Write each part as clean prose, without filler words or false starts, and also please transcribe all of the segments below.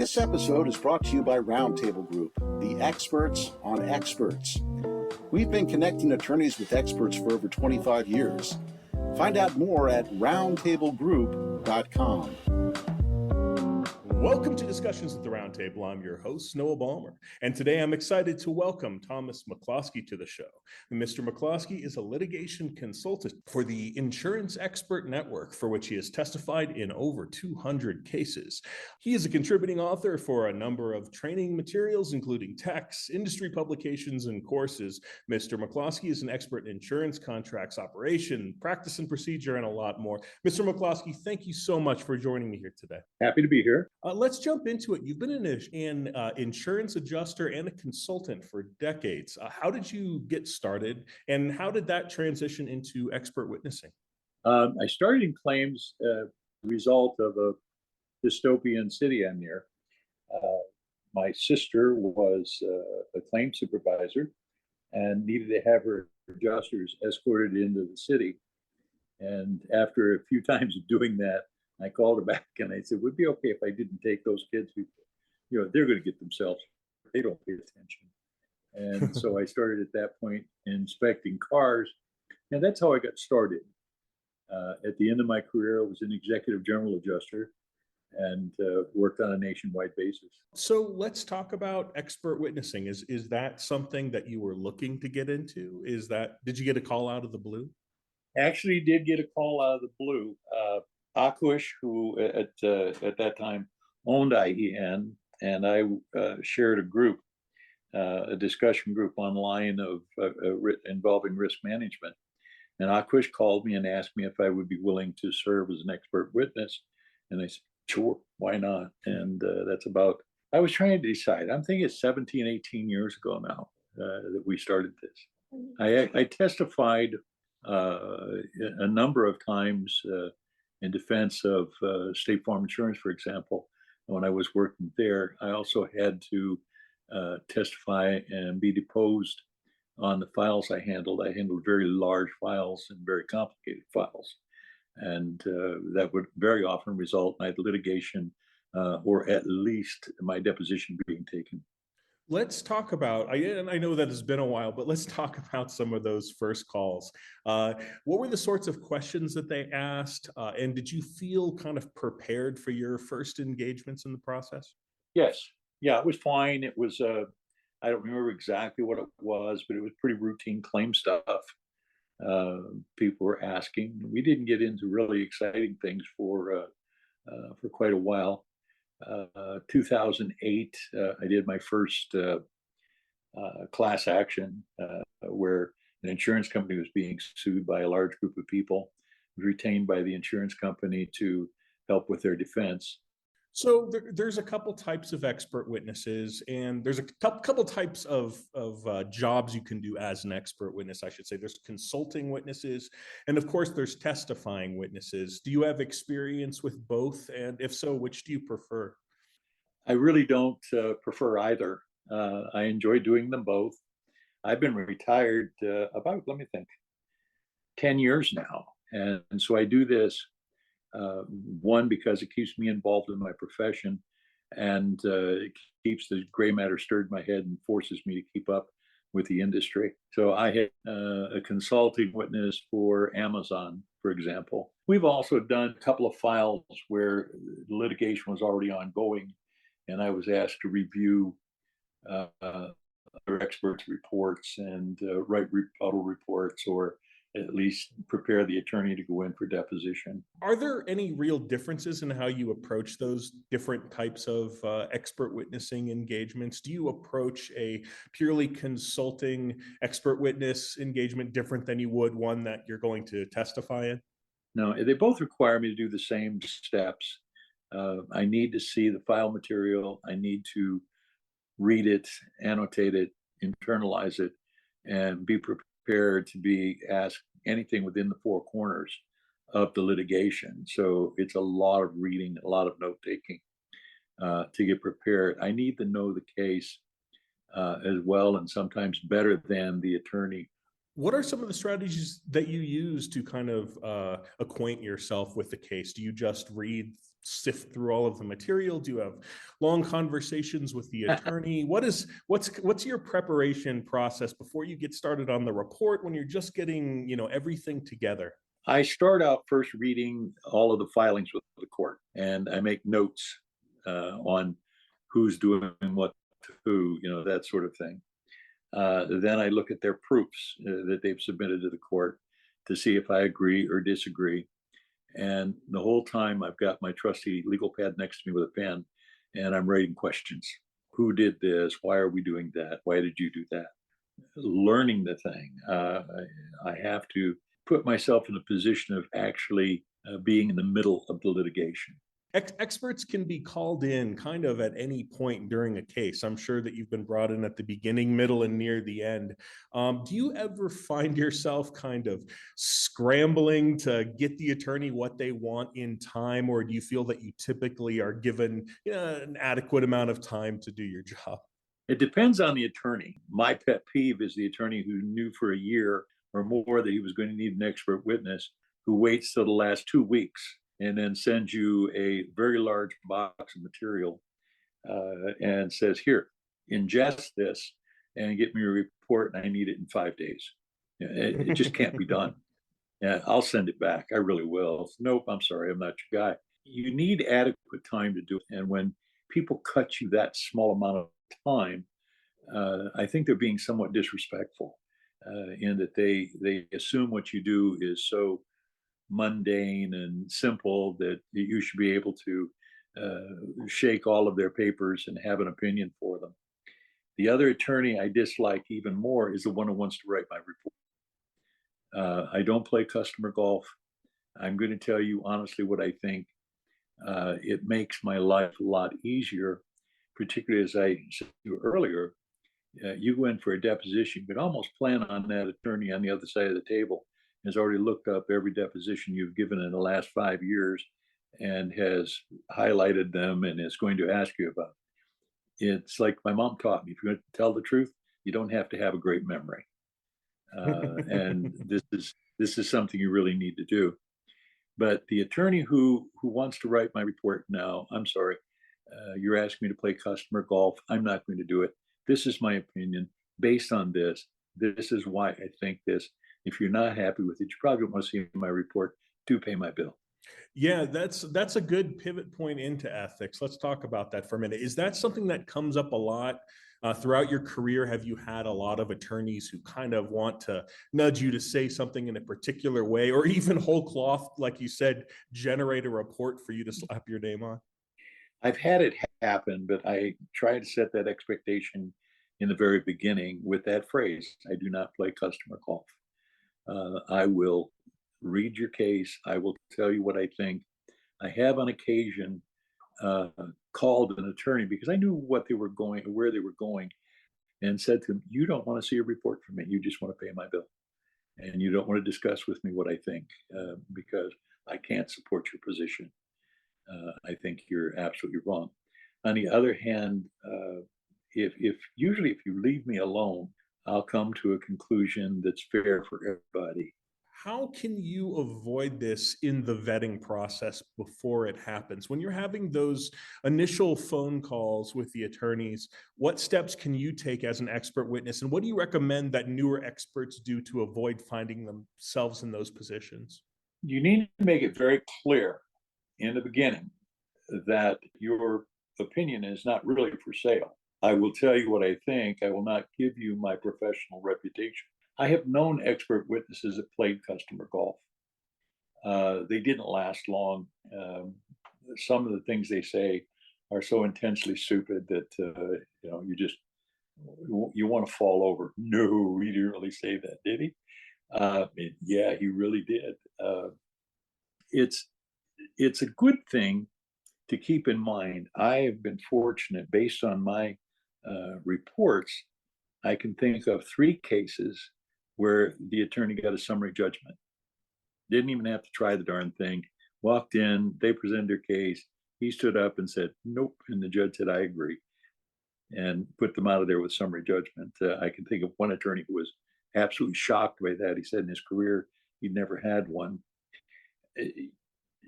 This episode is brought to you by Roundtable Group, the experts on experts. We've been connecting attorneys with experts for over 25 years. Find out more at roundtablegroup.com. Welcome to Discussions at the Roundtable. I'm your host, Noah Ballmer, and today I'm excited to welcome Thomas McCloskey to the show. Mr. McCloskey is a litigation consultant for the Insurance Expert Network, for which he has testified in over 200 cases. He is a contributing author for a number of training materials, including texts, industry publications, and courses. Mr. McCloskey is an expert in insurance contracts, operation, practice and procedure, and a lot more. Mr. McCloskey, thank you so much for joining me here today. Happy to be here. Let's jump into it. You've been an insurance adjuster and a consultant for decades. How did you get started, and how did that transition into expert witnessing? I started in claims, result of a dystopian city I'm near. My sister was a claim supervisor and needed to have her adjusters escorted into the city. And after a few times of doing that, I called her back and I said, would it be okay if I didn't take those kids? They're going to get themselves, they don't pay attention. And so I started at that point inspecting cars. And that's how I got started. At the end of my career, I was an executive general adjuster and worked on a nationwide basis. So let's talk about expert witnessing. Is that something that you were looking to get into? Did you get a call out of the blue? Actually did get a call out of the blue. Akush, who at that time owned IEN, and I shared a group, a discussion group online of involving risk management. And Akush called me and asked me if I would be willing to serve as an expert witness. And I said, sure, why not? And I was trying to decide. I'm thinking it's 17, 18 years ago now that we started this. I testified a number of times in defense of State Farm Insurance, for example. When I was working there, I also had to testify and be deposed on the files I handled. I handled very large files and very complicated files. And that would very often result in either litigation or at least my deposition being taken. Let's talk about, and I know that it's been a while, but let's talk about some of those first calls. What were the sorts of questions that they asked? And did you feel kind of prepared for your first engagements in the process? Yes. Yeah, it was fine. It was, I don't remember exactly what it was, but it was pretty routine claim stuff. People were asking. We didn't get into really exciting things for quite a while. 2008, I did my first class action where an insurance company was being sued by a large group of people, was retained by the insurance company to help with their defense. So there's a couple types of expert witnesses, and there's a couple types of jobs you can do as an expert witness, I should say. There's consulting witnesses, and of course, there's testifying witnesses. Do you have experience with both? And if so, which do you prefer? I really don't prefer either. I enjoy doing them both. I've been retired about, 10 years now. And so I do this, one, because it keeps me involved in my profession, and it keeps the gray matter stirred in my head and forces me to keep up with the industry. So I had a consulting witness for Amazon, for example. We've also done a couple of files where litigation was already ongoing, and I was asked to review other experts' reports and write rebuttal reports, or at least prepare the attorney to go in for deposition. Are there any real differences in how you approach those different types of expert witnessing engagements? Do you approach a purely consulting expert witness engagement different than you would one that you're going to testify in? No, they both require me to do the same steps. I need to see the file material. I need to read it, annotate it, internalize it, and be prepared to be asked anything within the four corners of the litigation. So it's a lot of reading, a lot of note taking to get prepared. I need to know the case as well, and sometimes better than the attorney. What are some of the strategies that you use to kind of acquaint yourself with the case? Do you just read sift through all of the material? Do you have long conversations with the attorney? What's your preparation process before you get started on the report when you're just getting, everything together? I start out first reading all of the filings with the court, and I make notes on who's doing what to who, that sort of thing. Then I look at their proofs that they've submitted to the court to see if I agree or disagree. And the whole time I've got my trusty legal pad next to me with a pen, and I'm writing questions. Who did this? Why are we doing that? Why did you do that? Learning the thing. I have to put myself in a position of actually being in the middle of the litigation. Experts can be called in kind of at any point during a case. I'm sure that you've been brought in at the beginning, middle, and near the end. Do you ever find yourself kind of scrambling to get the attorney what they want in time, or do you feel that you typically are given an adequate amount of time to do your job? It depends on the attorney. My pet peeve is the attorney who knew for a year or more that he was going to need an expert witness, who waits till the last 2 weeks and then sends you a very large box of material and says, here, ingest this and get me a report, and I need it in 5 days. It just can't be done. Yeah, I'll send it back. I really will. Nope, I'm sorry, I'm not your guy. You need adequate time to do it. And when people cut you that small amount of time, I think they're being somewhat disrespectful in that they assume what you do is so mundane and simple that you should be able to shake all of their papers and have an opinion for them. The other attorney I dislike even more is the one who wants to write my report. I don't play customer golf. I'm going to tell you honestly what I think. It makes my life a lot easier, particularly as I said earlier. You go in for a deposition, you could almost plan on that attorney on the other side of the table has already looked up every deposition you've given in the last 5 years and has highlighted them and is going to ask you about it. It's like my mom taught me, if you're going to tell the truth, you don't have to have a great memory. And this is something you really need to do. But the attorney who wants to write my report now, I'm sorry, you're asking me to play customer golf. I'm not going to do it. This is my opinion based on this. This is why I think this. If you're not happy with it, you probably don't want to see my report. Do pay my bill. Yeah, that's a good pivot point into ethics. Let's talk about that for a minute. Is that something that comes up a lot throughout your career? Have you had a lot of attorneys who kind of want to nudge you to say something in a particular way, or even whole cloth, like you said, generate a report for you to slap your name on? I've had it happen, but I try to set that expectation in the very beginning with that phrase. I do not play customer golf. I will read your case. I will tell you what I think. I have on occasion called an attorney because I knew what they were going, where they were going, and said to them, you don't want to see a report from me. You just want to pay my bill. And you don't want to discuss with me what I think because I can't support your position. I think you're absolutely wrong. On the other hand, if you leave me alone, I'll come to a conclusion that's fair for everybody. How can you avoid this in the vetting process before it happens? When you're having those initial phone calls with the attorneys, what steps can you take as an expert witness? And what do you recommend that newer experts do to avoid finding themselves in those positions? You need to make it very clear in the beginning that your opinion is not really for sale. I will tell you what I think. I will not give you my professional reputation. I have known expert witnesses that played customer golf. They didn't last long. Some of the things they say are so intensely stupid that you want to fall over. No, he didn't really say that, did he? Yeah, he really did. It's a good thing to keep in mind. I have been fortunate, based on my reports, I can think of 3 cases where the attorney got a summary judgment. Didn't even have to try the darn thing. Walked in, they presented their case. He stood up and said, nope. And the judge said, I agree. And put them out of there with summary judgment. I can think of one attorney who was absolutely shocked by that. He said in his career, he'd never had one.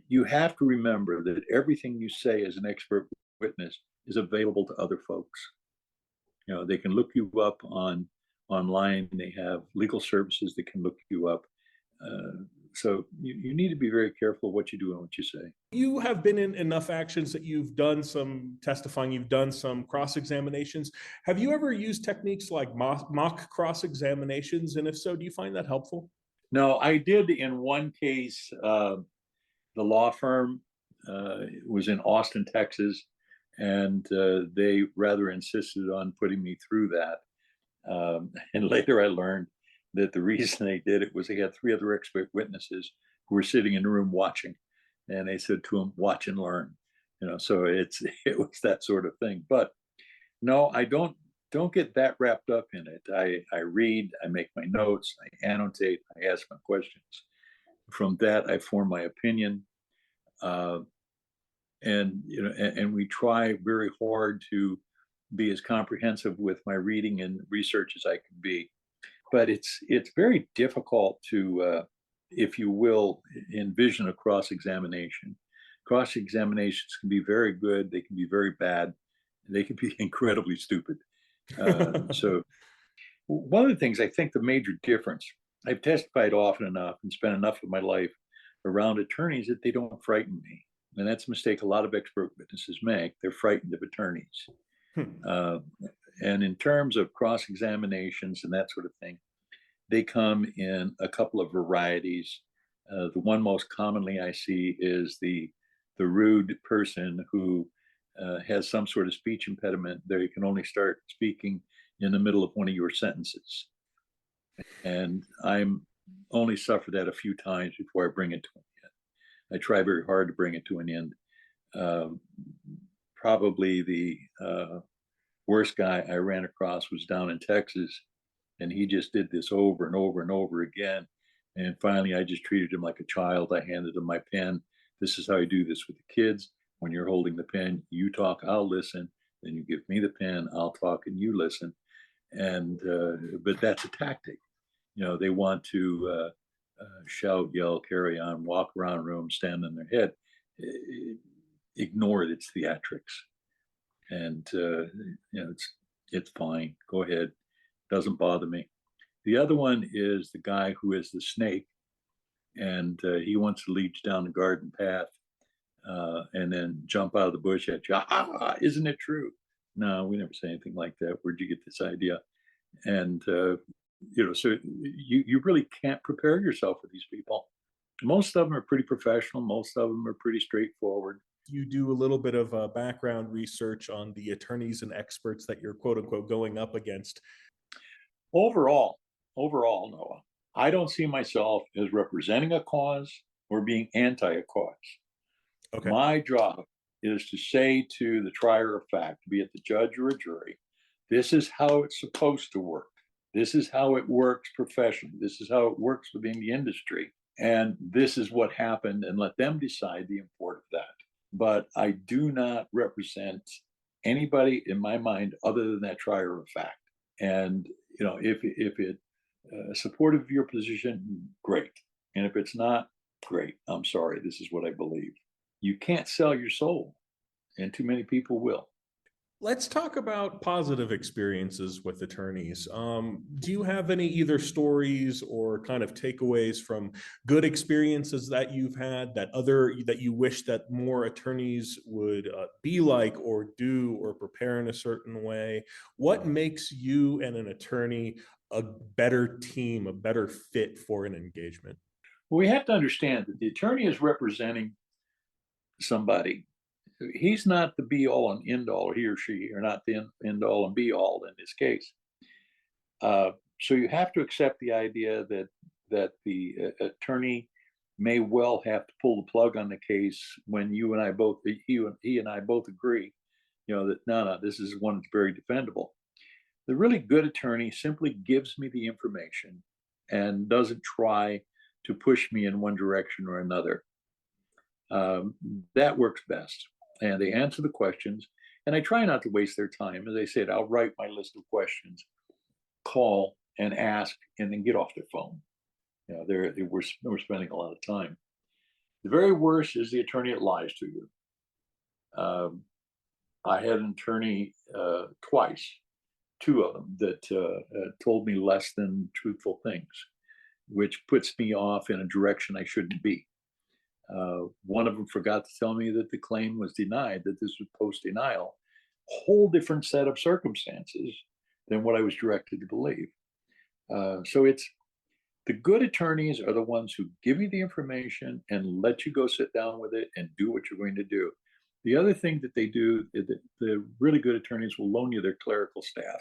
you have to remember that everything you say as an expert witness is available to other folks. They can look you up online. They have legal services that can look you up. So you need to be very careful what you do and what you say. You have been in enough actions that you've done some testifying, you've done some cross-examinations. Have you ever used techniques like mock cross-examinations? And if so, do you find that helpful? No, I did in one case. The law firm was in Austin, Texas, and they rather insisted on putting me through that. And later I learned that the reason they did it was they had 3 other expert witnesses who were sitting in the room watching, and they said to them, "Watch and learn." So it was that sort of thing. But no, I don't get that wrapped up in it. I read, I make my notes, I annotate, I ask my questions. From that, I form my opinion, and we try very hard to be as comprehensive with my reading and research as I can be. But it's very difficult to, if you will, envision a cross-examination. Cross-examinations can be very good, they can be very bad, they can be incredibly stupid. So one of the things, I think the major difference, I've testified often enough and spent enough of my life around attorneys that they don't frighten me. And that's a mistake a lot of expert witnesses make. They're frightened of attorneys. And in terms of cross-examinations and that sort of thing, they come in a couple of varieties. The one most commonly I see is the rude person who has some sort of speech impediment. They can only start speaking in the middle of one of your sentences. And I'm only suffered that a few times before I bring it to an end. I try very hard to bring it to an end. Probably the worst guy I ran across was down in Texas, and he just did this over and over and over again. And finally, I just treated him like a child. I handed him my pen. This is how you do this with the kids. When you're holding the pen, you talk, I'll listen. Then you give me the pen, I'll talk, and you listen. And but that's a tactic. They want to shout, yell, carry on, walk around rooms, stand on their head. Ignore it. It's theatrics. And it's fine. Go ahead. Doesn't bother me. The other one is the guy who is the snake, and he wants to lead you down the garden path and then jump out of the bush at you. Isn't it true? No, we never say anything like that. Where'd you get this idea? And so you really can't prepare yourself for these people. Most of them are pretty professional. Most of them are pretty straightforward. You do a little bit of background research on the attorneys and experts that you're quote unquote going up against. Overall, Noah, I don't see myself as representing a cause or being anti a cause. Okay. My job is to say to the trier of fact, be it the judge or a jury, this is how it's supposed to work. This is how it works professionally. This is how it works within the industry. And this is what happened, and let them decide the import of that. But I do not represent anybody in my mind other than that trier of fact. And if it supportive of your position, great. And if it's not, great. I'm sorry. This is what I believe. You can't sell your soul, and too many people will. Let's talk about positive experiences with attorneys. Do you have any either stories or kind of takeaways from good experiences that you've had that you wish that more attorneys would be like or do or prepare in a certain way? What makes you and an attorney a better team, a better fit for an engagement? Well, we have to understand that the attorney is representing somebody. He's not the be all and end all, he or she are not the end all and be all in this case. So you have to accept the idea that the attorney may well have to pull the plug on the case when he and I both agree, that no, this is one that's very defendable. The really good attorney simply gives me the information and doesn't try to push me in one direction or another. That works best. And they answer the questions, and I try not to waste their time. As I said, I'll write my list of questions, call and ask, and then get off their phone. We're spending a lot of time. The very worst is the attorney that lies to you. I had an attorney twice, two of them, that told me less than truthful things, which puts me off in a direction I shouldn't be. One of them forgot to tell me that the claim was denied, that this was post-denial, whole different set of circumstances than what I was directed to believe. So it's the good attorneys are the ones who give you the information and let you go sit down with it and do what you're going to do. The other thing that they do is that the really good attorneys will loan you their clerical staff.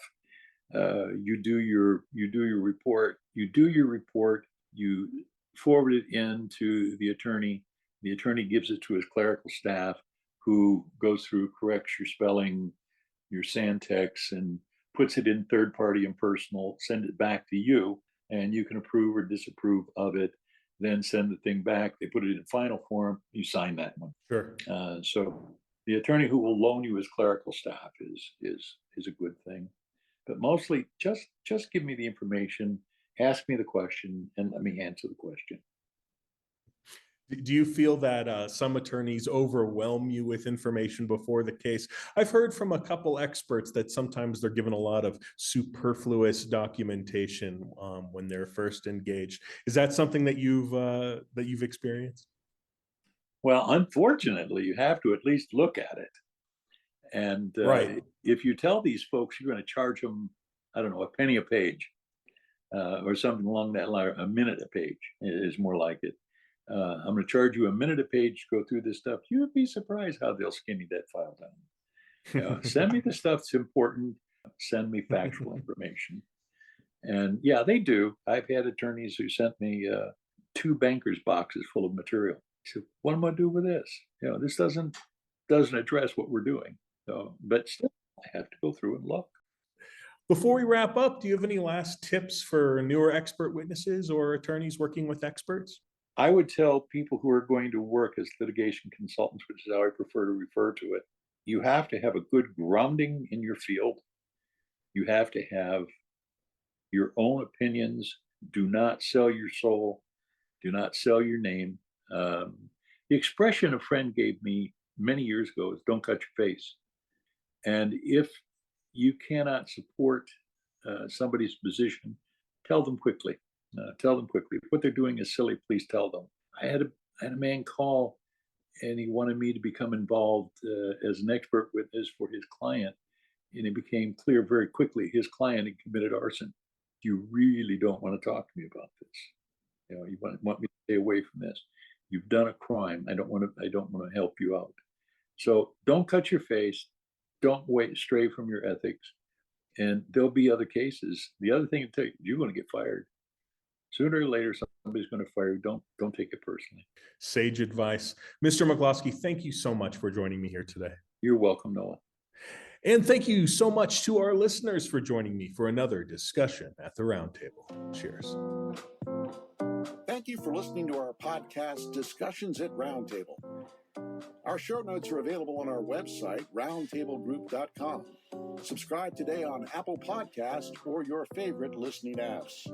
You do your report, you forward it in to the attorney gives it to his clerical staff, who goes through, corrects your spelling, your syntax, and puts it in third party and personal, send it back to you, and you can approve or disapprove of it, then send the thing back. They put it in final form, you sign that one. Sure. So the attorney who will loan you his clerical staff is a good thing. But mostly just give me the information, ask me the question, and let me answer the question. Do you feel that some attorneys overwhelm you with information before the case? I've heard from a couple experts that sometimes they're given a lot of superfluous documentation when they're first engaged. Is that something that you've experienced? Well, unfortunately, you have to at least look at it. And right. If you tell these folks you're going to charge them, I don't know, a penny a page or something along that line, a minute a page is more like it. I'm going to charge you a minute a page to go through this stuff. You would be surprised how they'll skinny that file down. Send me the stuff that's important. Send me factual information. And yeah, they do. I've had attorneys who sent me 2 bankers boxes full of material. I said, what am I going to do with this? This doesn't address what we're doing. So, but still, I have to go through and look. Before we wrap up, do you have any last tips for newer expert witnesses or attorneys working with experts? I would tell people who are going to work as litigation consultants, which is how I prefer to refer to it, you have to have a good grounding in your field. You have to have your own opinions. Do not sell your soul. Do not sell your name. The expression a friend gave me many years ago is don't cut your face. And if you cannot support somebody's position, tell them quickly. Tell them quickly. If what they're doing is silly, please tell them. I had a man call, and he wanted me to become involved as an expert witness for his client. And it became clear very quickly his client had committed arson. You really don't want to talk to me about this. You want me to stay away from this. You've done a crime. I don't want to help you out. So don't cut your face. Don't stray from your ethics. And there'll be other cases. The other thing to take, you're going to get fired. Sooner or later, somebody's going to fire you. Don't take it personally. Sage advice. Mr. McCloskey, thank you so much for joining me here today. You're welcome, Noah. And thank you so much to our listeners for joining me for another discussion at the Roundtable. Cheers. Thank you for listening to our podcast, Discussions at Roundtable. Our show notes are available on our website, roundtablegroup.com. Subscribe today on Apple Podcasts or your favorite listening apps.